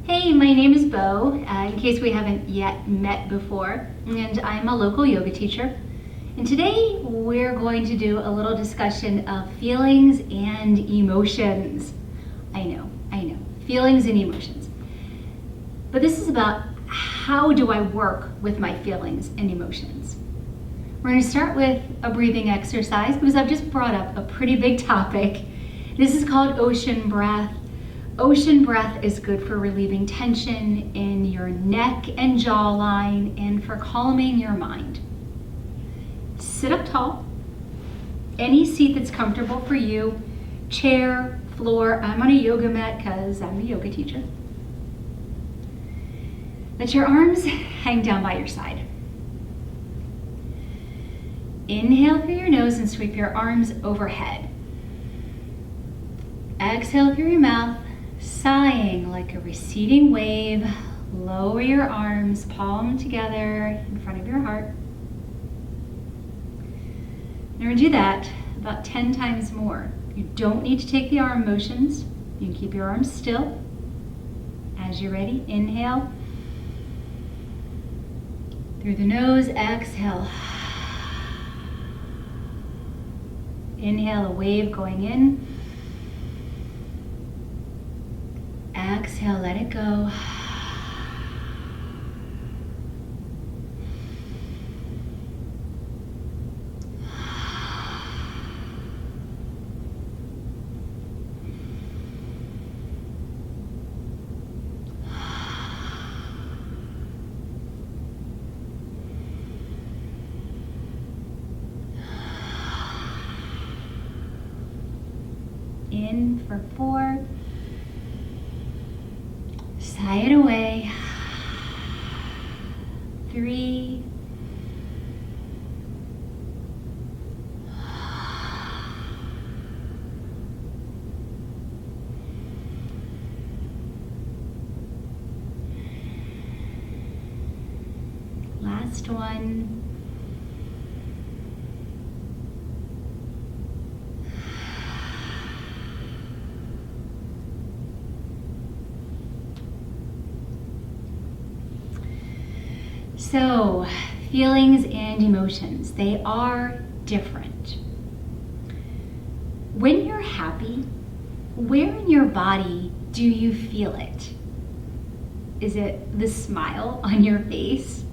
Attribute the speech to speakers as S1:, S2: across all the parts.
S1: Hey, my name is Bo, in case we haven't yet met before, and I'm a local yoga teacher. And today we're going to do a little discussion of feelings and emotions. I know, feelings and emotions. But this is about how do I work with my feelings and emotions. We're going to start with a breathing exercise because I've just brought up a pretty big topic. This is called ocean breath. Ocean breath is good for relieving tension in your neck and jawline and for calming your mind. Sit up tall, any seat that's comfortable for you, chair, floor. I'm on a yoga mat because I'm a yoga teacher. Let your arms hang down by your side. Inhale through your nose and sweep your arms overhead. Exhale through your mouth, sighing like a receding wave. Lower your arms, palm together in front of your heart. Now do that about 10 times more. You don't need to take the arm motions. You can keep your arms still. As you're ready, inhale. Through the nose, exhale. Inhale, a wave going in. Exhale, let it go. In for 4. Sigh it away. 3. Last one. So, feelings and emotions, they are different. When you're happy, where in your body do you feel it? Is it the smile on your face?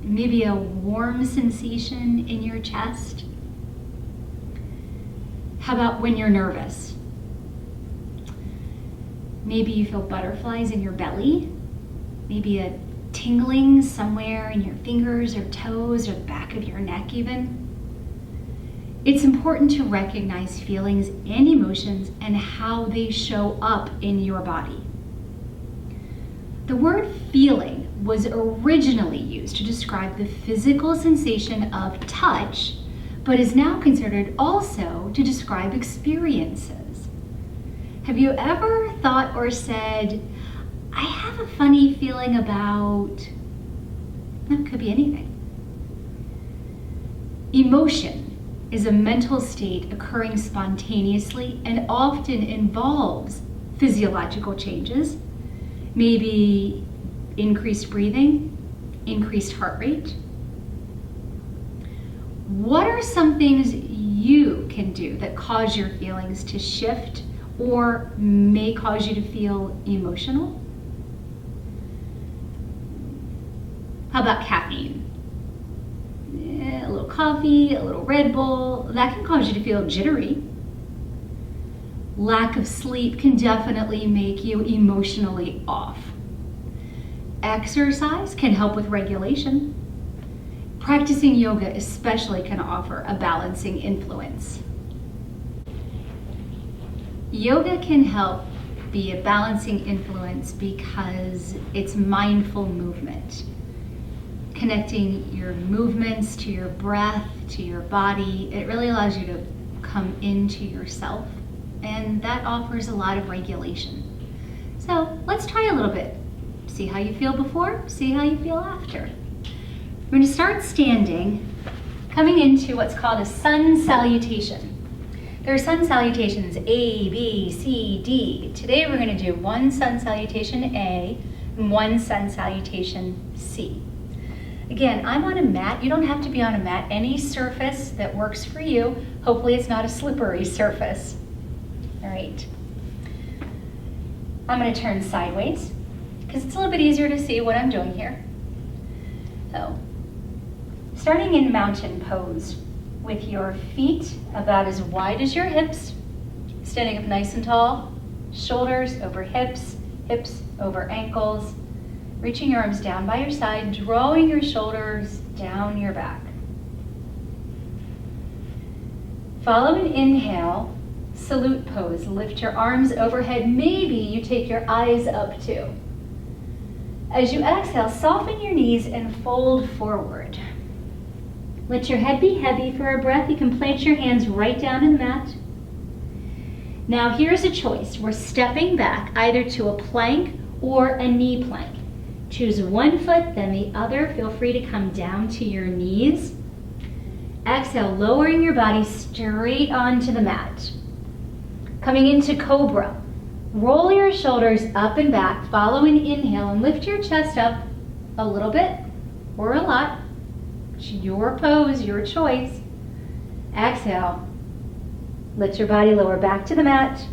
S1: Maybe a warm sensation in your chest? How about when you're nervous? Maybe you feel butterflies in your belly? Maybe a tingling somewhere in your fingers or toes or the back of your neck even. It's important to recognize feelings and emotions and how they show up in your body. The word feeling was originally used to describe the physical sensation of touch, but is now considered also to describe experiences. Have you ever thought or said, I have a funny feeling about, that could be anything. Emotion is a mental state occurring spontaneously and often involves physiological changes, maybe increased breathing, increased heart rate. What are some things you can do that cause your feelings to shift or may cause you to feel emotional? How about caffeine? A little coffee, a little Red Bull, that can cause you to feel jittery. Lack of sleep can definitely make you emotionally off. Exercise can help with regulation. Practicing yoga especially can offer a balancing influence. Yoga can help be a balancing influence because it's mindful movement. Connecting your movements to your breath, to your body, it really allows you to come into yourself, and that offers a lot of regulation. So let's try a little bit. See how you feel before, see how you feel after. We're going to start standing, coming into what's called a sun salutation. There are sun salutations A, B, C, D. Today we're going to do one sun salutation A and one sun salutation C. Again, I'm on a mat. You don't have to be on a mat. Any surface that works for you. Hopefully it's not a slippery surface. All right. I'm going to turn sideways because it's a little bit easier to see what I'm doing here. So, starting in mountain pose with your feet about as wide as your hips, standing up nice and tall, shoulders over hips, hips over ankles, reaching your arms down by your side, drawing your shoulders down your back. Follow an inhale, salute pose. Lift your arms overhead. Maybe you take your eyes up too. As you exhale, soften your knees and fold forward. Let your head be heavy for a breath. You can place your hands right down in the mat. Now here's a choice. We're stepping back either to a plank or a knee plank. Choose one foot, then the other. Feel free to come down to your knees. Exhale, lowering your body straight onto the mat. Coming into Cobra. Roll your shoulders up and back. Follow an inhale and lift your chest up a little bit or a lot. It's your pose, your choice. Exhale. Let your body lower back to the mat.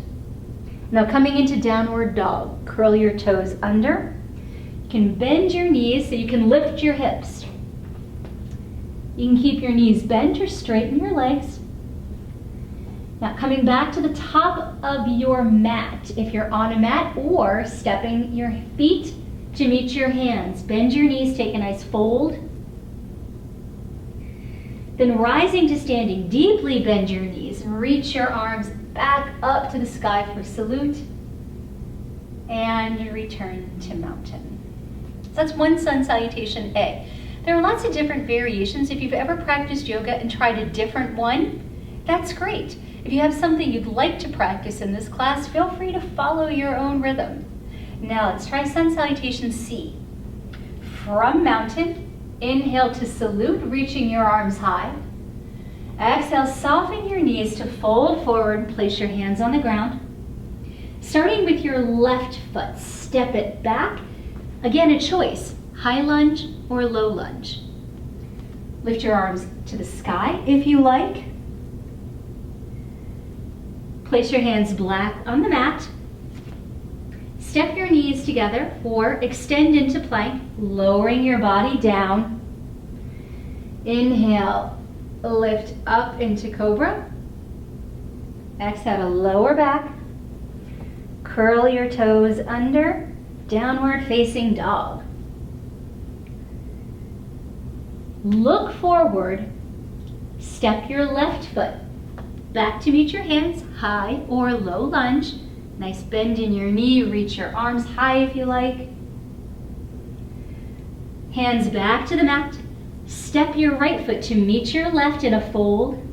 S1: Now coming into downward dog. Curl your toes under. You can bend your knees so you can lift your hips. You can keep your knees bent or straighten your legs. Now coming back to the top of your mat, if you're on a mat, or stepping your feet to meet your hands. Bend your knees, take a nice fold. Then rising to standing, deeply bend your knees and reach your arms back up to the sky for salute. And return to mountain. So that's one sun salutation A. There are lots of different variations. If you've ever practiced yoga and tried a different one, that's great. If you have something you'd like to practice in this class, feel free to follow your own rhythm. Now let's try sun salutation C. From mountain, inhale to salute, reaching your arms high. Exhale, soften your knees to fold forward and place your hands on the ground. Starting with your left foot, step it back. Again, a choice, high lunge or low lunge. Lift your arms to the sky if you like. Place your hands black on the mat. Step your knees together or extend into plank, lowering your body down. Inhale, lift up into Cobra. Exhale to lower back. Curl your toes under, downward facing dog. Look forward, step your left foot back to meet your hands, high or low lunge. Nice bend in your knee, reach your arms high if you like. Hands back to the mat. Step your right foot to meet your left in a fold.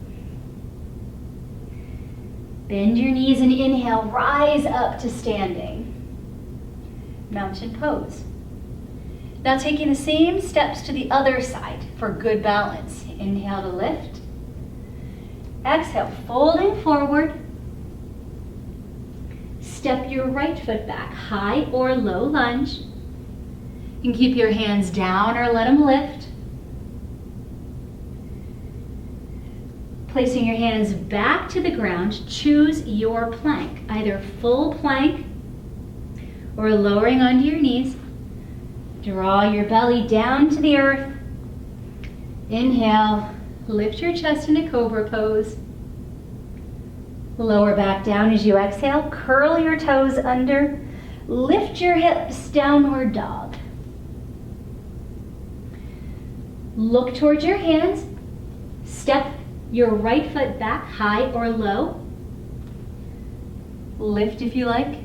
S1: Bend your knees and inhale, rise up to standing. Mountain pose. Now taking the same steps to the other side for good balance. Inhale to lift. Exhale, folding forward. Step your right foot back, high or low lunge. You can keep your hands down or let them lift. Placing your hands back to the ground, choose your plank, either full plank or lowering onto your knees. Draw your belly down to the earth. Inhale, lift your chest into Cobra pose. Lower back down as you exhale. Curl your toes under. Lift your hips, downward dog. Look towards your hands. Step your right foot back, high or low. Lift if you like.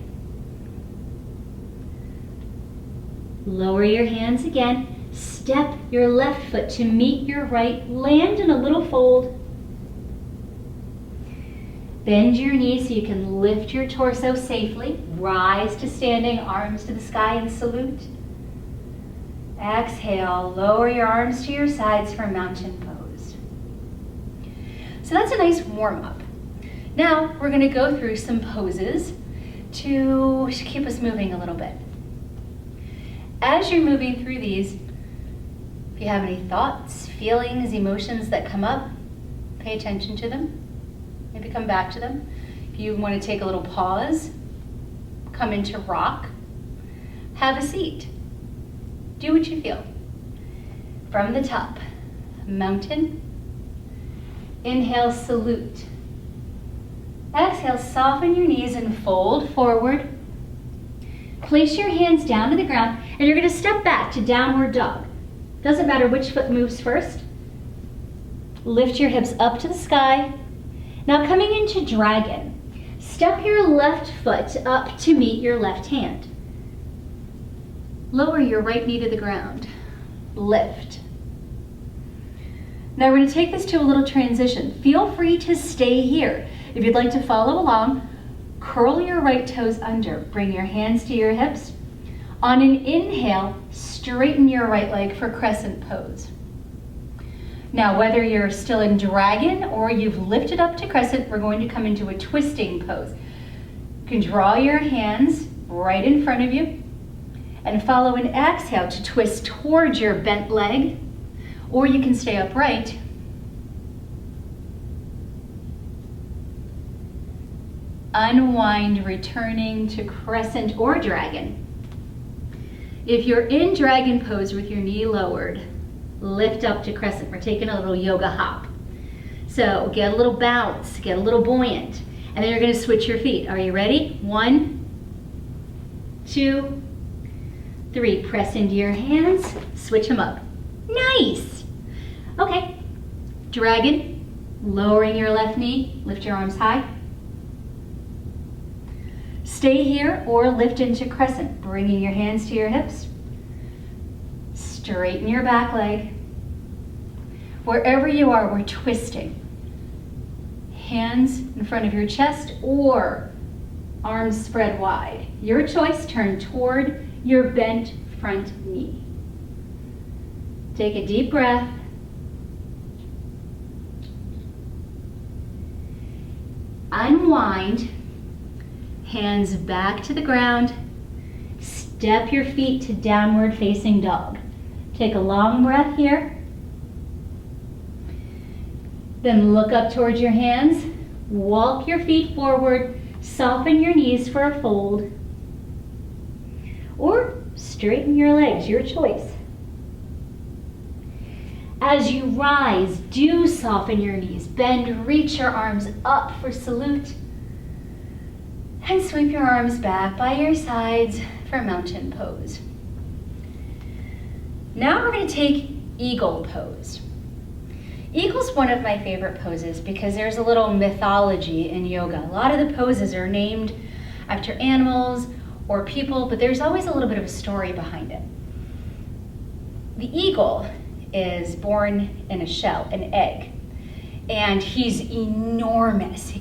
S1: Lower your hands again. Step your left foot to meet your right. Land in a little fold. Bend your knees so you can lift your torso safely. Rise to standing, arms to the sky and salute. Exhale, lower your arms to your sides for mountain pose. So that's a nice warm-up. Now we're going to go through some poses to keep us moving a little bit. As you're moving through these, if you have any thoughts, feelings, emotions that come up, pay attention to them. Maybe come back to them. If you want to take a little pause, come into rock, have a seat. Do what you feel. From the top, mountain. Inhale, salute. Exhale, soften your knees and fold forward. Place your hands down to the ground, and you're going to step back to downward dog. Doesn't matter which foot moves first. Lift your hips up to the sky. Now coming into dragon, step your left foot up to meet your left hand. Lower your right knee to the ground. Lift. Now we're going to take this to a little transition. Feel free to stay here. If you'd like to follow along, curl your right toes under. Bring your hands to your hips. On an inhale, straighten your right leg for crescent pose. Now, whether you're still in dragon or you've lifted up to crescent, we're going to come into a twisting pose. You can draw your hands right in front of you and follow an exhale to twist towards your bent leg, or you can stay upright. Unwind, returning to crescent or dragon. If you're in dragon pose with your knee lowered, lift up to crescent. We're taking a little yoga hop. So get a little bounce, get a little buoyant, and then you're going to switch your feet. Are you ready? 1, 2, 3. Press into your hands, switch them up. Nice. Okay. Dragon, lowering your left knee, lift your arms high. Stay here or lift into crescent, bringing your hands to your hips. Straighten your back leg. Wherever you are, we're twisting. Hands in front of your chest or arms spread wide. Your choice, turn toward your bent front knee. Take a deep breath. Unwind. Hands back to the ground. Step your feet to downward facing dog. Take a long breath here. Then look up towards your hands. Walk your feet forward. Soften your knees for a fold. Or straighten your legs, your choice. As you rise, do soften your knees. Bend, reach your arms up for salute. And sweep your arms back by your sides for mountain pose. Now we're going to take eagle pose. Eagle's one of my favorite poses because there's a little mythology in yoga. A lot of the poses are named after animals or people, but there's always a little bit of a story behind it. The eagle is born in a shell, an egg, and he's enormous.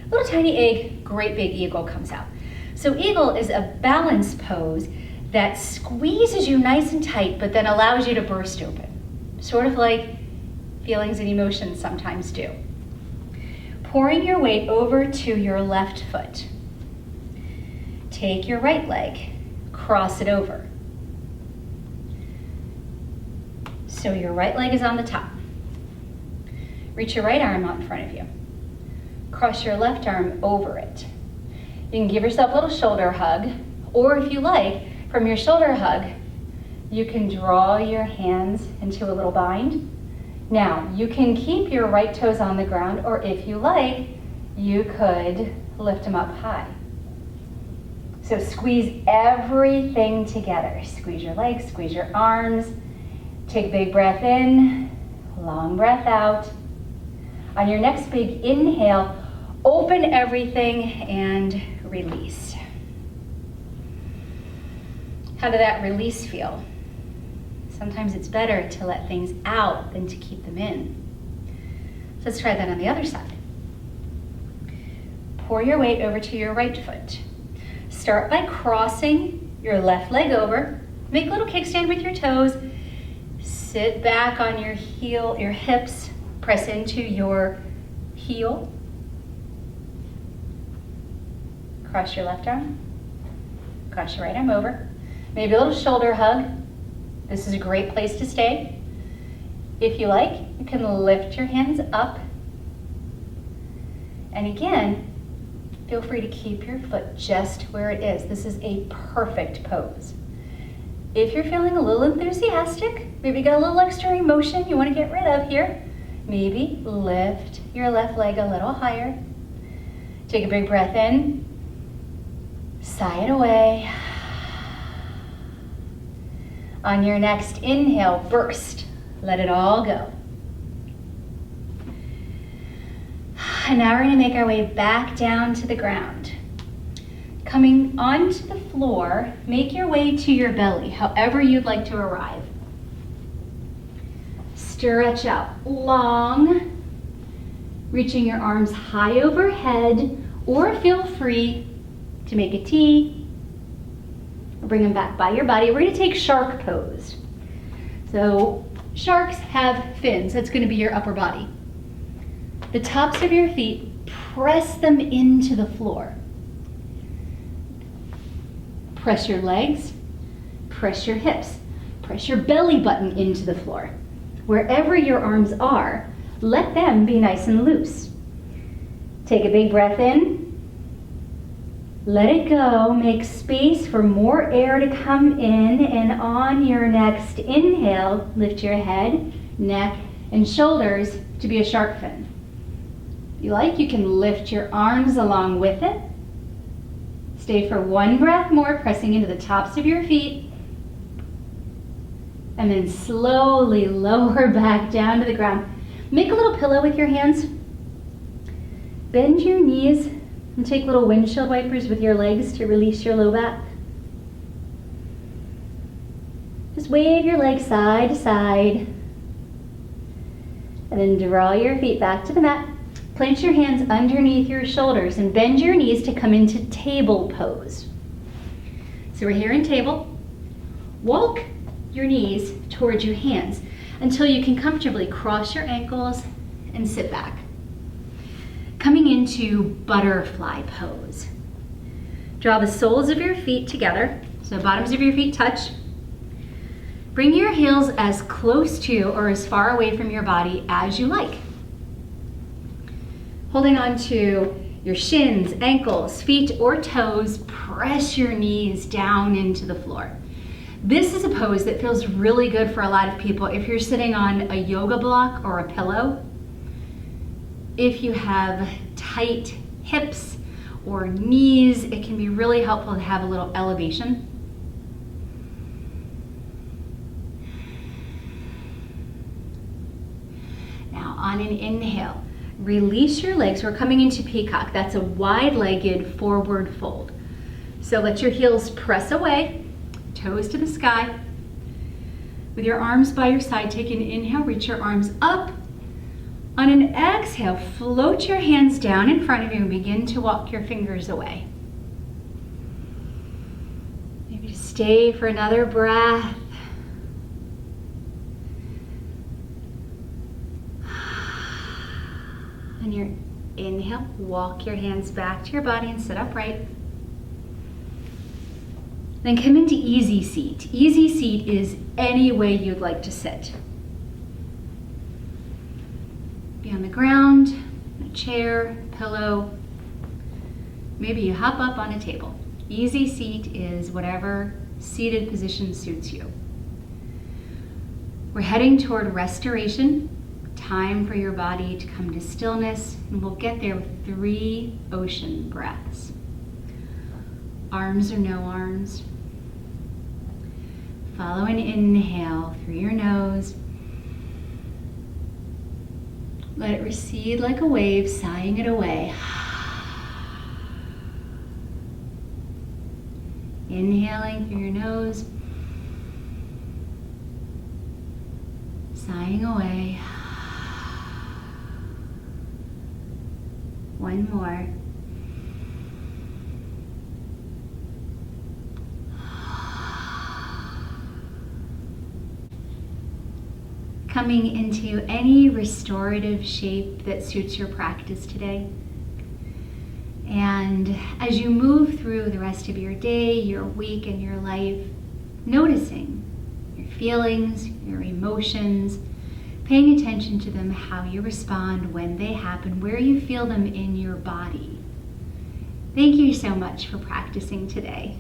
S1: Little tiny egg, great big eagle comes out. So eagle is a balance pose that squeezes you nice and tight, but then allows you to burst open. Sort of like feelings and emotions sometimes do. Pouring your weight over to your left foot. Take your right leg, cross it over. So your right leg is on the top. Reach your right arm out in front of you. Cross your left arm over it. You can give yourself a little shoulder hug, or if you like, from your shoulder hug, you can draw your hands into a little bind. Now, you can keep your right toes on the ground, or if you like, you could lift them up high. So squeeze everything together. Squeeze your legs, squeeze your arms. Take a big breath in, long breath out. On your next big inhale, open everything and release. How did that release feel? Sometimes it's better to let things out than to keep them in. So let's try that on the other side. Pour your weight over to your right foot. Start by crossing your left leg over. Make a little kickstand with your toes. Sit back on your heel, your hips. Press into your heel. Cross your left arm. Cross your right arm over. Maybe a little shoulder hug. This is a great place to stay. If you like, you can lift your hands up. And again, feel free to keep your foot just where it is. This is a perfect pose. If you're feeling a little enthusiastic, maybe you got a little extra emotion you want to get rid of here, maybe lift your left leg a little higher. Take a big breath in, sigh it away. On your next inhale, burst, let it all go. And now we're going to make our way back down to the ground. Coming onto the floor, make your way to your belly, however you'd like to arrive. Stretch out long, reaching your arms high overhead, or feel free to make a T, or bring them back by your body. We're going to take shark pose. So sharks have fins, that's going to be your upper body. The tops of your feet, press them into the floor. Press your legs, press your hips, press your belly button into the floor. Wherever your arms are, let them be nice and loose. Take a big breath in, let it go, make space for more air to come in, and on your next inhale, lift your head, neck, and shoulders to be a shark fin. If you like, you can lift your arms along with it. Stay for one breath more, pressing into the tops of your feet. And then slowly lower back down to the ground. Make a little pillow with your hands. Bend your knees and take little windshield wipers with your legs to release your low back. Just wave your legs side to side. And then draw your feet back to the mat. Plant your hands underneath your shoulders and bend your knees to come into table pose. So we're here in table. Walk your knees towards your hands until you can comfortably cross your ankles and sit back. Coming into butterfly pose. Draw the soles of your feet together, so bottoms of your feet touch. Bring your heels as close to or as far away from your body as you like. Holding on to your shins, ankles, feet, or toes, press your knees down into the floor. This is a pose that feels really good for a lot of people if you're sitting on a yoga block or a pillow. If you have tight hips or knees, it can be really helpful to have a little elevation. Now on an inhale, release your legs. We're coming into peacock. That's a wide-legged forward fold. So let your heels press away, toes to the sky. With your arms by your side, take an inhale, reach your arms up. On an exhale, float your hands down in front of you and begin to walk your fingers away. Maybe just stay for another breath. On your inhale, walk your hands back to your body and sit upright. Then come into easy seat. Easy seat is any way you'd like to sit. Be on the ground, a chair, pillow. Maybe you hop up on a table. Easy seat is whatever seated position suits you. We're heading toward restoration. Time for your body to come to stillness, and we'll get there with 3 ocean breaths. Arms or no arms. Follow an inhale through your nose. Let it recede like a wave, sighing it away. Inhaling through your nose. Sighing away. One more. Coming into any restorative shape that suits your practice today. And as you move through the rest of your day, your week, and your life, noticing your feelings, your emotions, paying attention to them, how you respond when they happen, where you feel them in your body. Thank you so much for practicing today.